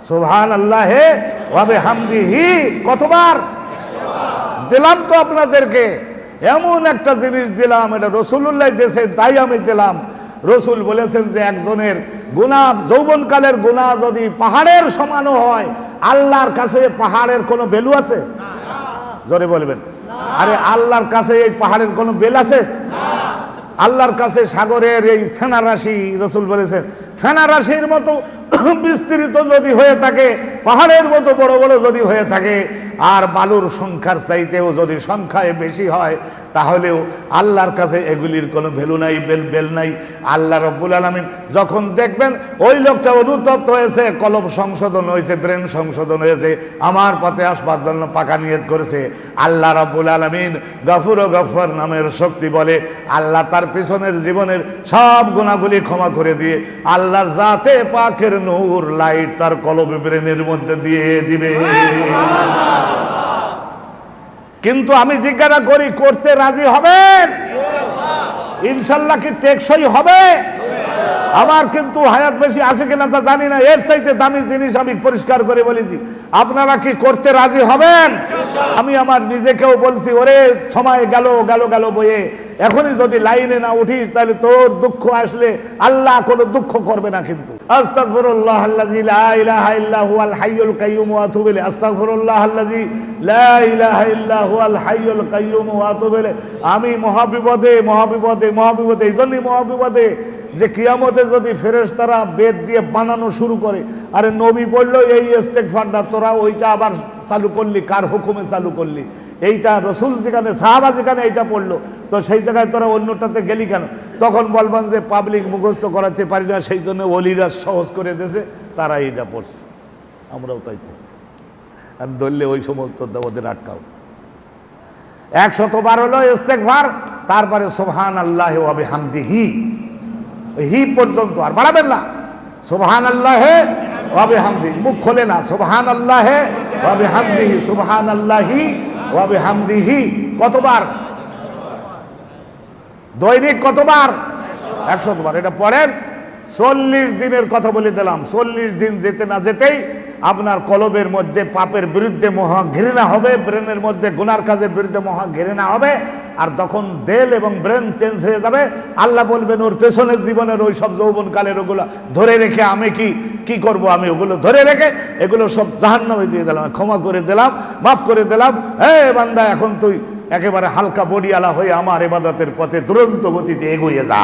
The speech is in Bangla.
সুবহানাল্লাহি ওয়া বিহামদিহি কতবার দিলাম তো আপনাদেরকে। এমন একটা জিনিস দিলাম, এটা রাসূলুল্লাহ দিয়েছেন তাই আমি দিলাম। রসুল বলেছেন যে একজনের গুনাহ, যৌবনকালের গুনাহ যদি পাহাড়ের সমানও হয়, আল্লাহর কাছে পাহাড়ের কোনো ভ্যালু আছে? জোরে বলবেন। আরে আল্লাহর কাছে এই পাহাড়ের কোনো বেল আছে? আল্লাহর কাছে সাগরের এই ফেনা রাশি, রসুল বলেছেন ফেনা রাশির মতো বিস্তৃত যদি হয়ে থাকে, পাহাড়ের মতো বড় বড় যদি হয়ে থাকে, আর বালুর সংখ্যার চাইতেও যদি সংখ্যায় বেশি হয়, তাহলেও আল্লাহর কাছে এগুলির কোনো ভ্যালু নাই, বেল নাই। আল্লাহ রাব্বুল আলামিন যখন দেখবেন ওই লোকটা অনুতপ্ত হয়েছে, কলব সংশোধন হয়েছে, ব্রেন সংশোধন হয়েছে, আমার পথে আসবার জন্য পাকা নিয়ত করেছে, আল্লাহ রাব্বুল আলামিন গফুর ও গফফার নামের শক্তি বলে আল্লাহ তার পিছনের জীবনের সব গুনাহগুলি ক্ষমা করে দিয়ে আল্লাহর জাতে পাকের নূর লাইট তার কলবে ব্রেনের মধ্যে দিয়ে দিবে। কিন্তু আমি জিজ্ঞাসা করি, করতে রাজি হবেন? ইনশাল্লাহ কি টেকসই হবে? আমার কিন্তু হায়াত বেশি আছে কিনা তা জানি না, এর চাইতে দামি জিনিস আমি পরিষ্কার করে বলেছি। আপনারা কি করতে রাজি হবেন? আমি আমার নিজেকেও বলছি, ওরে সময় গেল গেল গেল বয়ে, এখনই যদি লাইনে না উঠিস তাহলে তোর দুঃখ আসলে আল্লাহ কোনো দুঃখ করবে না। কিন্তু আস্তাগফিরুল্লাহ আল্লাযী লা ইলাহা ইল্লা হুয়াল হাইয়ুল কাইয়্যুম ওয়া আতুবু ইলাইহি, আস্তাগফিরুল্লাহ আল্লাযী লা ইলাহা ইল্লা হুয়াল হাইয়ুল কাইয়্যুম ওয়া আতুবু ইলাইহি। আমি মহাবিপদে মহাবিপদে মহাবিপদে, এই জন্যই মহাবিপদে যে কিয়ামতে যদি ফেরেশতারা বেদ দিয়ে বানানো শুরু করে, আরে নবী বললো এই ইস্তেগফারটা, তোরা ওইটা আবার চালু করলি, কার হুকুমে চালু করলি? এইটা রসুল যেখানে, সাহাবা যেখানে এইটা পড়লো, তো সেই জায়গায় তোরা অন্যটাতে গেলি কেন? তখন বলবেন যে পাবলিক মুখস্থ করাতে পারি না, সেই জন্য ওলিরা সহজ করে দিয়েছে, তারা এইটা পড়ছে, আমরাও তাই পড়ছি। আর ধরলে ওই সমস্ত ওদের আটকাও। 100 বার হলো ইস্তেগফার, তারপরে সুবহানাল্লাহি ওয়া বিহামদিহি, হি পর্যন্ত আর বাড়াবেন না। সুবহানাল্লাহি ওয়া বিহামদিহি, মুখ খোলে না, সুবহানাল্লাহি ওয়া বিহামদিহি, সুবহানাল্লাহি ওয়া বিহামদিহি কতবার? দৈনিক কতবার? 100 বার। এটা পড়েন। 40 দিনের কথা বলে দিলাম। 40 দিন যেতে না যেতেই আপনার কলবের মধ্যে পাপের বিরুদ্ধে মহা ঘৃণা হবে, ব্রেনের মধ্যে গুনার কাজের বিরুদ্ধে মহা ঘৃণা হবে, আর তখন দেল এবং ব্রেন চেঞ্জ হয়ে যাবে। আল্লাহ বলবেন ওর পেছনের জীবনের ওই সব যৌবনকালের ওগুলো ধরে রেখে আমি কি করব? আমি ওগুলো ধরে রেখে এগুলো সব জাহান্নামে দিয়ে দিলাম, ক্ষমা করে দিলাম, মাফ করে দিলাম। হে বান্দা, এখন তুই একেবারে হালকা বডিওয়ালা হয়ে আমার ইবাদতের পথে দুরন্ত গতিতে এগিয়ে যা।